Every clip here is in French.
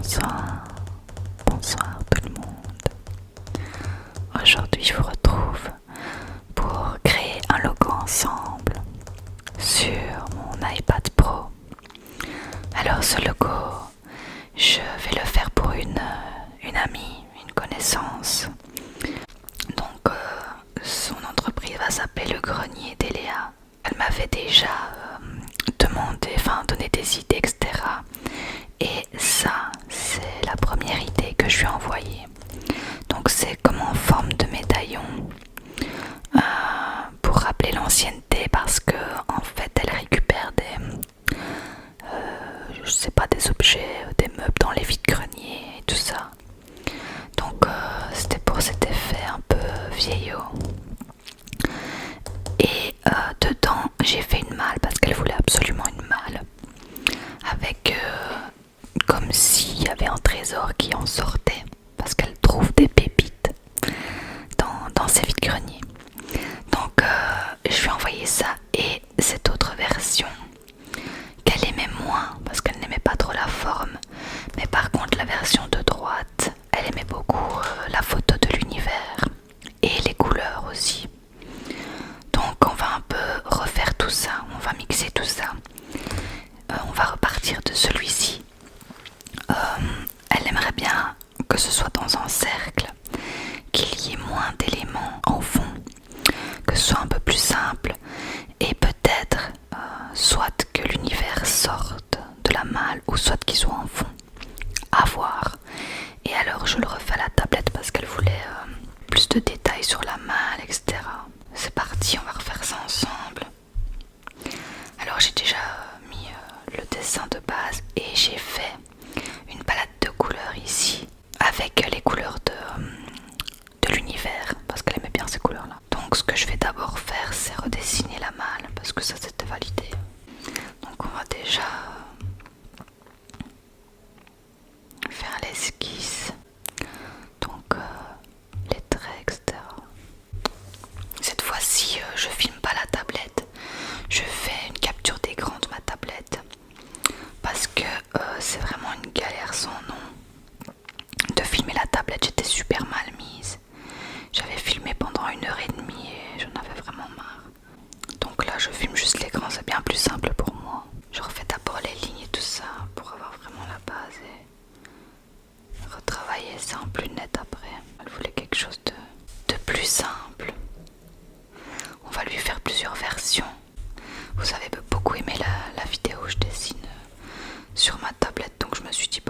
Bonsoir, bonsoir tout le monde. Aujourd'hui je vous retrouve pour créer un logo ensemble sur mon iPad Pro. Alors ce logo, je vais le faire pour une amie, une connaissance. Donc son entreprise va s'appeler Le Grenier d'Eléa. Elle m'avait déjà donné des idées, etc. Et ça, c'est la première idée que je lui ai envoyée. Donc c'est comme en forme de médaillon pour rappeler l'ancienneté, parce que en fait elle récupère je sais pas, des objets, des meubles dans les vides-greniers et tout ça. Donc c'était pour cet effet un peu vieillot. Et dedans j'ai fait une malle parce qu'elle voulait absolument une malle avec comme s'il y avait un trésor qui en sortait, parce qu'elle trouve des pépites dans ses vides-greniers. Donc je lui ai envoyé ça et cette autre version qu'elle aimait moins parce qu'elle n'aimait pas trop la forme, mais par contre la version de droite, elle aimait beaucoup la photo de l'univers et les couleurs aussi. Donc on va un peu refaire tout ça, on va mixer tout ça. On va repartir de celui-ci. Elle aimerait bien que ce soit dans un cercle, qu'il y ait moins d'éléments en fond, que ce soit un peu plus simple, et peut-être soit que l'univers sorte de la malle ou soit qu'il soit en fond. À voir. Et alors je le refais à la tablette parce qu'elle voulait plus de détails sur la malle, etc. C'est parti, on va refaire ça ensemble. Alors j'ai déjà mis le dessin de base et j'ai fait une palette de couleurs ici avec les couleurs de l'univers parce qu'elle aimait bien ces couleurs là. Donc ce que je vais d'abord faire, c'est redessiner la malle parce que ça c'était validé. Donc on va déjà faire l'esquisse, donc les traits, etc. Cette fois-ci je filme pas la tablette, je fais une capture d'écran de ma tablette parce que c'est vraiment une galère sans nom de filmer la tablette. J'étais super mal mise, j'avais filmé pendant 1h30 et j'en avais vraiment marre. Donc là je filme juste l'écran, c'est bien plus simple pour moi. Je refais d'abord les lignes et tout ça pour avoir vraiment la base et retravailler ça en plus net après. Elle voulait quelque chose de plus simple. On va lui faire plusieurs versions. Vous avez beaucoup aimé la vidéo où je dessine sur ma tablette, donc je me suis dit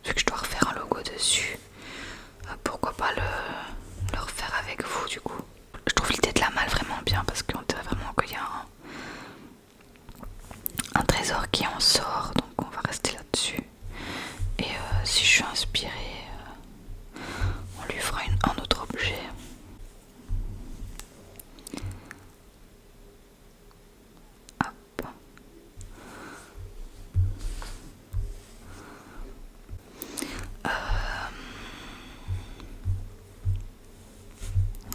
vu que je dois refaire un logo dessus, pourquoi pas le refaire avec vous du coup. Je trouve l'idée de la malle vraiment bien parce qu'on dirait vraiment qu'il y a un trésor qui en sort, donc on va rester là-dessus. Et si je suis inspirée, on lui fera un autre objet. Hop.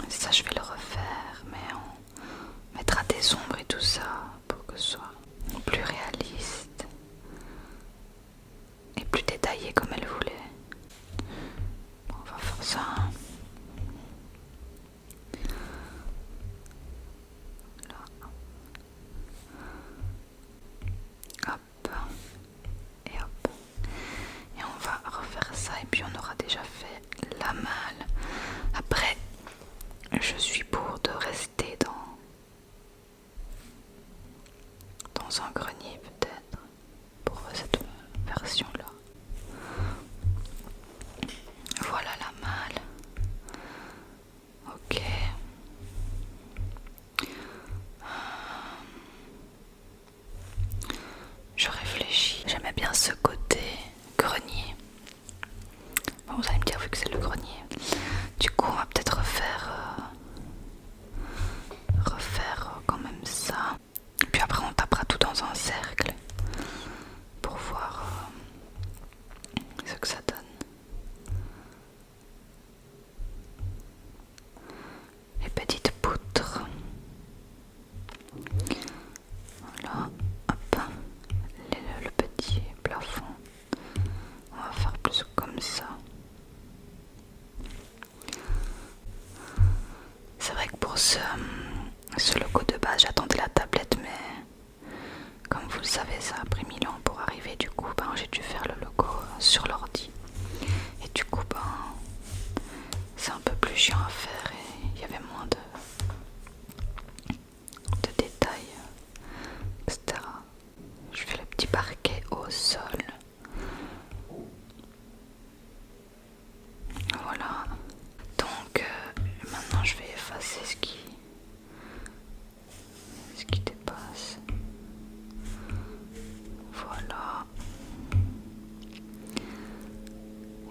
Ça je vais le refaire, mais on mettra des ombres et tout ça pour que ce soit plus réaliste et plus détaillé comme elle voulait. Bon, on va faire ça. Là. Hop. Et hop. Et on va refaire ça et puis on aura déjà fait la malle. Après, je suis pour de rester dans un grenier peut-être pour cette version là. au sol. Voilà. Donc maintenant je vais effacer ce qui dépasse. Voilà.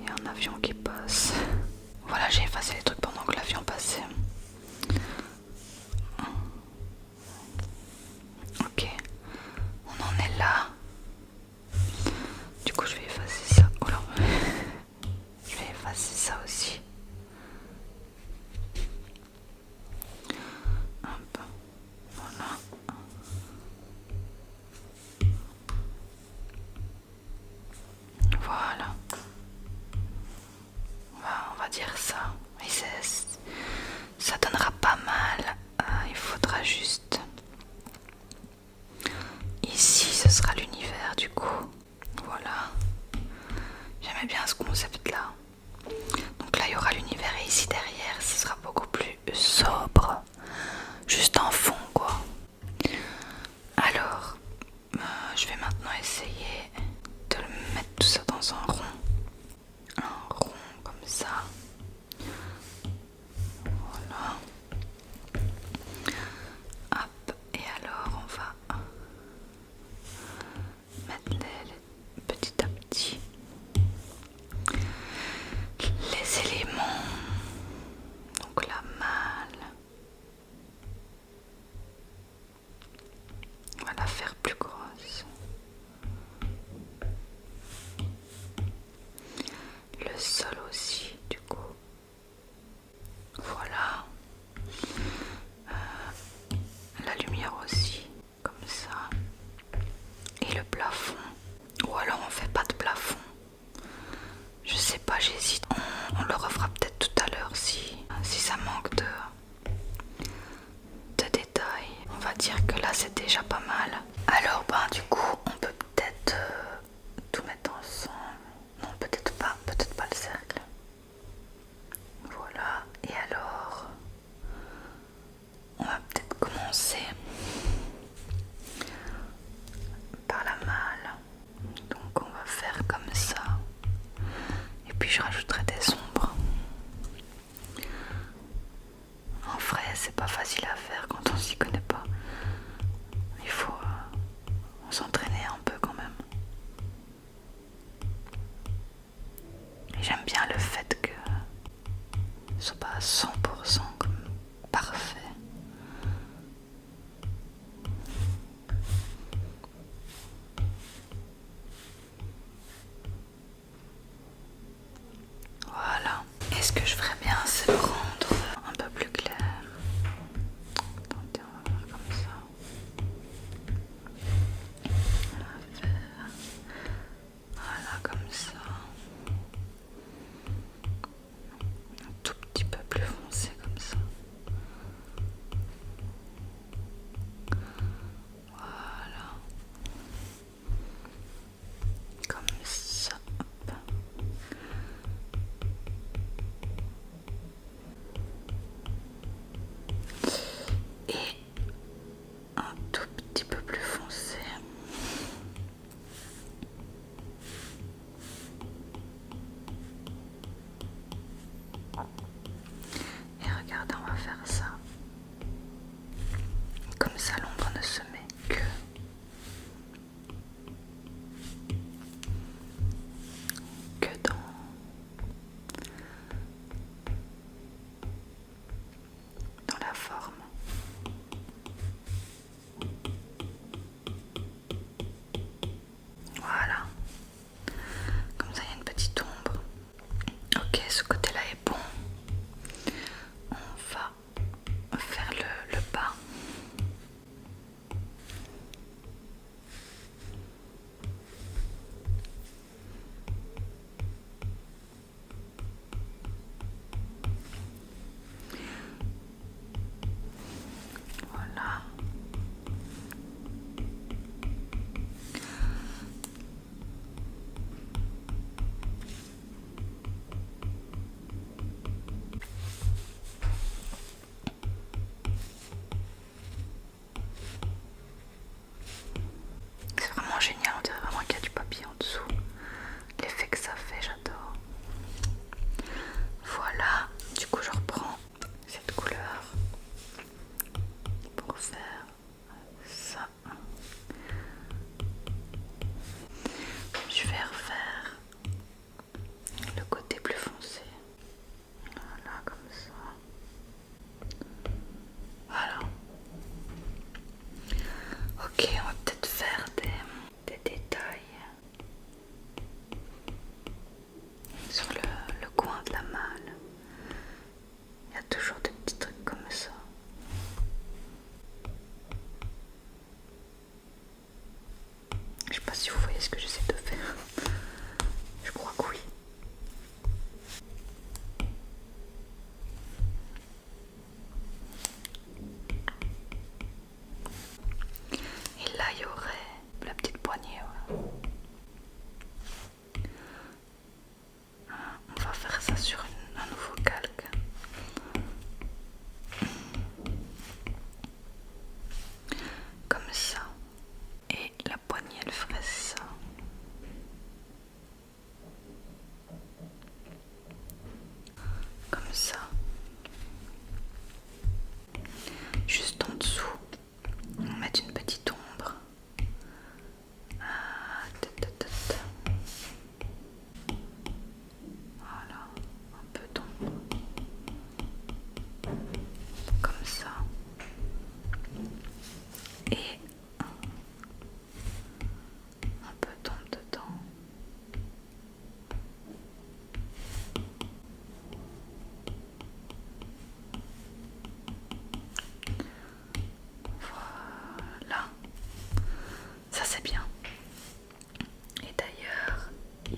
Et un avion qui passe. Voilà, j'ai effacé les trucs pendant que l'avion passait. Ok, on en est là. Du coup, je vais effacer ça. Oh là. Je vais effacer ça aussi. Hop. Voilà. Voilà. On va dire ça. Et ça donnera pas mal. Il faudra juste... Ici, ce sera l'univers du coup. Voilà. J'aimais bien ce concept là. Donc là, il y aura l'univers et ici derrière, ce sera beaucoup plus sobre. Juste en fond quoi. Alors, je vais maintenant essayer de le mettre tout ça dans un rond. Un rond comme ça. Voilà. Hop, et alors on va mettre les petit à petit les éléments. Donc la malle.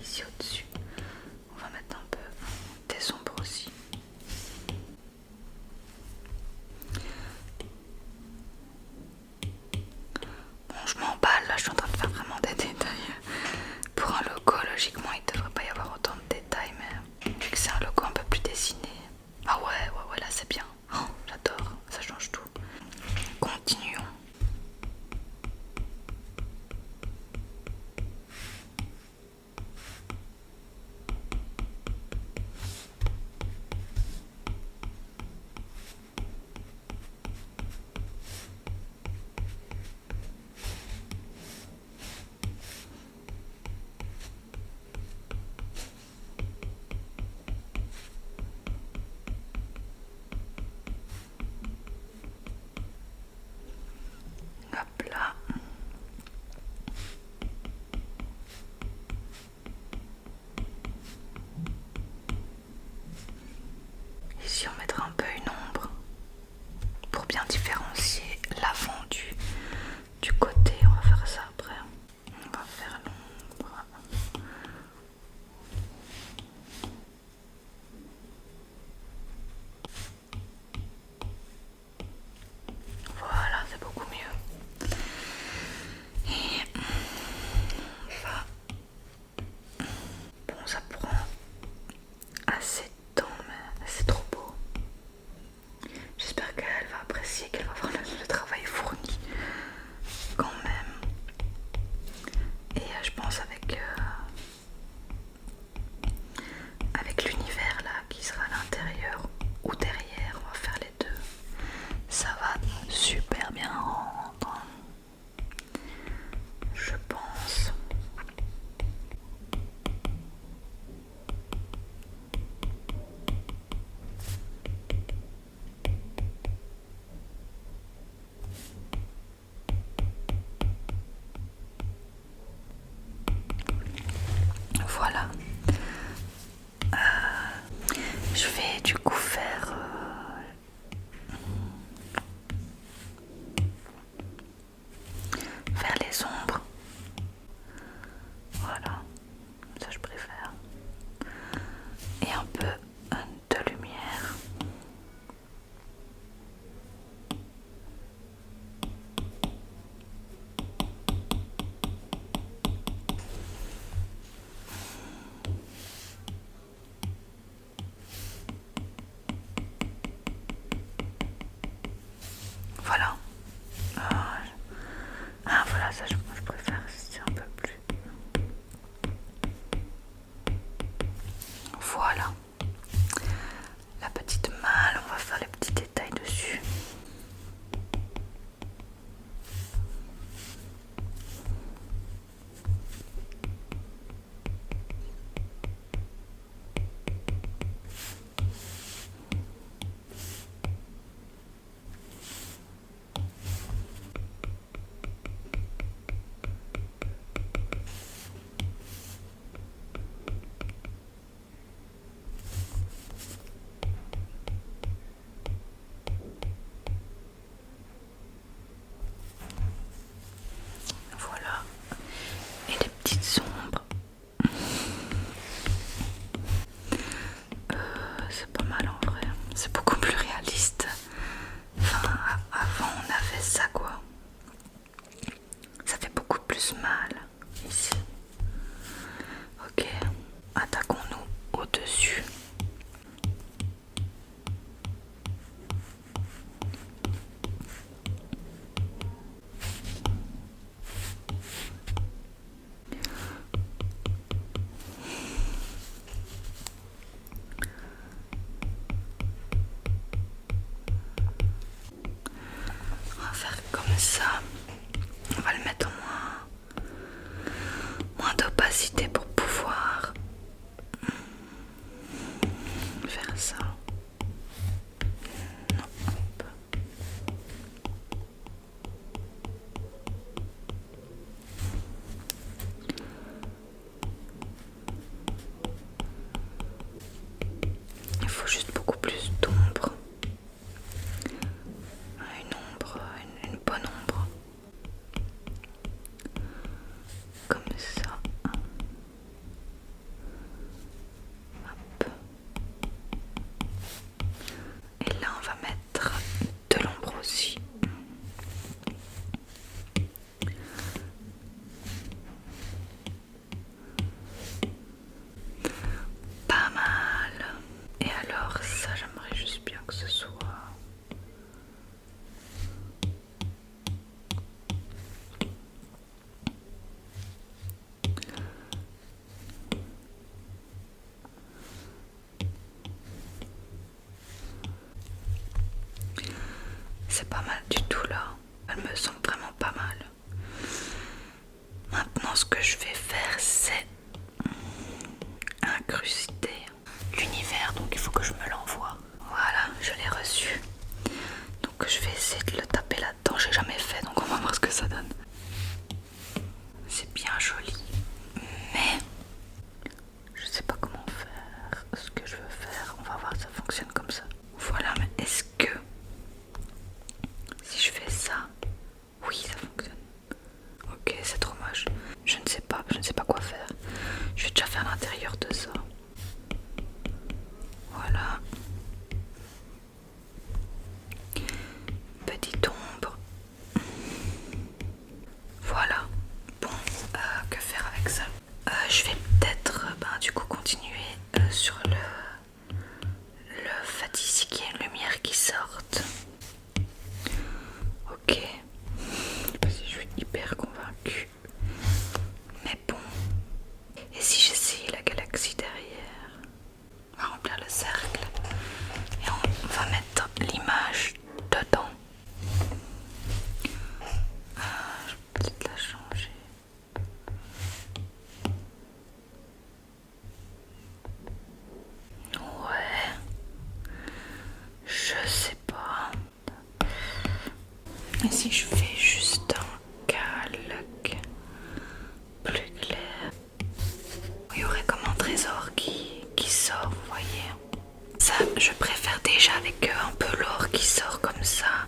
ici au-dessus. On va mettre un peu des ombres aussi. Bon, je m'emballe là, je suis en train de faire vraiment des détails. Pour un logo, logiquement, il devrait pas y avoir autant de détails, mais vu que c'est un logo un peu plus dessiné. Ah ouais, là c'est bien. Oh, j'adore, ça change tout. Continuons. Hop là. Ici on mettra un peu une ombre pour bien différencier l'avant du côté. On va faire ça après. On va faire l'ombre. Voilà, c'est beaucoup mieux. Et on va... Bon, ça prend assez de temps, mais c'est trop beau. J'espère qu'elle va apprécier, qu'elle va voir le travail fourni quand même. Et je pense avec l'univers là qui sera à l'intérieur ou derrière, on va faire les deux. Ça va super bien rendre, je pense. Voilà. Je vais du coup faire les ombres. Voilà, ça je préfère. Et un peu de lumière. Voilà. Voilà, ça je préfère, c'est un peu plus. Voilà. La petite malle, on va faire les petits détails dessus. Voilà. Et les petites ombres. C'est pas mal en vrai. C'est beaucoup plus réaliste. Enfin, avant on avait ça quoi. Ça fait beaucoup plus mal ici. Ok. Attaquons-nous au-dessus. On va faire comme ça. On va le mettre en moins d'opacité pour pouvoir faire ça. Non, hop. Il faut juste beaucoup plus d'ombre. Une bonne ombre. c'est pas mal du tout là. Elle me semble vraiment pas mal. Maintenant ce que je vais faire c'est incruster l'univers, donc il faut que je me l'envoie. Voilà, je l'ai reçu. Donc je vais essayer de le taper là-dedans, j'ai jamais fait donc on va voir ce que ça donne. C'est bien joli, mais je sais pas comment faire ce que je veux faire. On va voir si ça fonctionne comme ça. Voilà, mais est-ce que si je fais ça, oui ça fonctionne. Ok, c'est trop moche. Je ne sais pas quoi faire. Je vais déjà faire l'intérieur de ça. Voilà. Petite ombre. Voilà. Bon, que faire avec ça? Je vais peut-être du coup continuer sur le fait ici qu'il y ait une lumière qui sorte. Ok. Je sais pas si je suis hyper convaincue. Mais bon. Et si j'essayais la galaxie derrière? On va remplir le cercle. Et on va mettre l'image dedans. Je vais peut-être la changer. Ouais. Je sais pas. Et si je fais juste un calque plus clair? Il y aurait comme un trésor qui sort, vous voyez. Ça, je préfère déjà avec un peu l'or qui sort comme ça.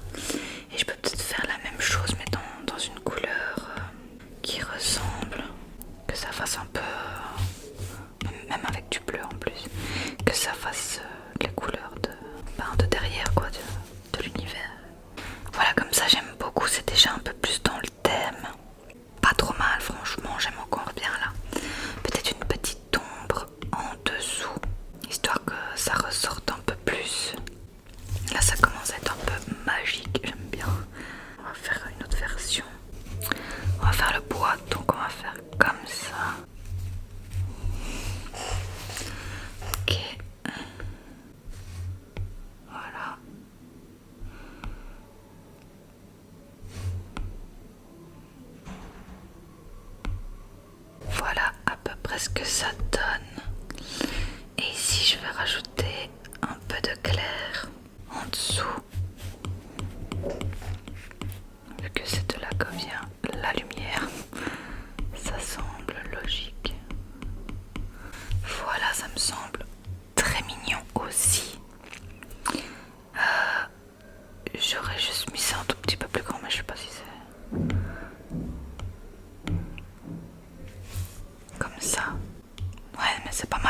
Et je peux peut-être faire la même chose, mais dans une couleur qui ressemble. Que ça fasse un peu... même avec du bleu en plus. Que ça fasse les couleurs de derrière, quoi, de l'univers. Voilà, comme ça j'aime beaucoup. C'est déjà un peu plus dans le thème. Pas trop mal, franchement, j'aime encore bien là. Peut-être une petite ombre en dessous, histoire que ça ressorte un peu plus. Là ça commence à être un peu magique, j'aime bien. On va faire une autre version. On va faire le bois, donc on va faire comme ça. Ok. Voilà. Voilà à peu près ce que ça donne. Et ici je vais rajouter un peu de clair en dessous. Vu que c'est de là que vient la lumière, ça semble logique. Voilà, ça me semble très mignon aussi. J'aurais juste mis ça un tout petit peu plus grand, mais je sais pas si c'est... Comme ça. Ouais, mais c'est pas mal.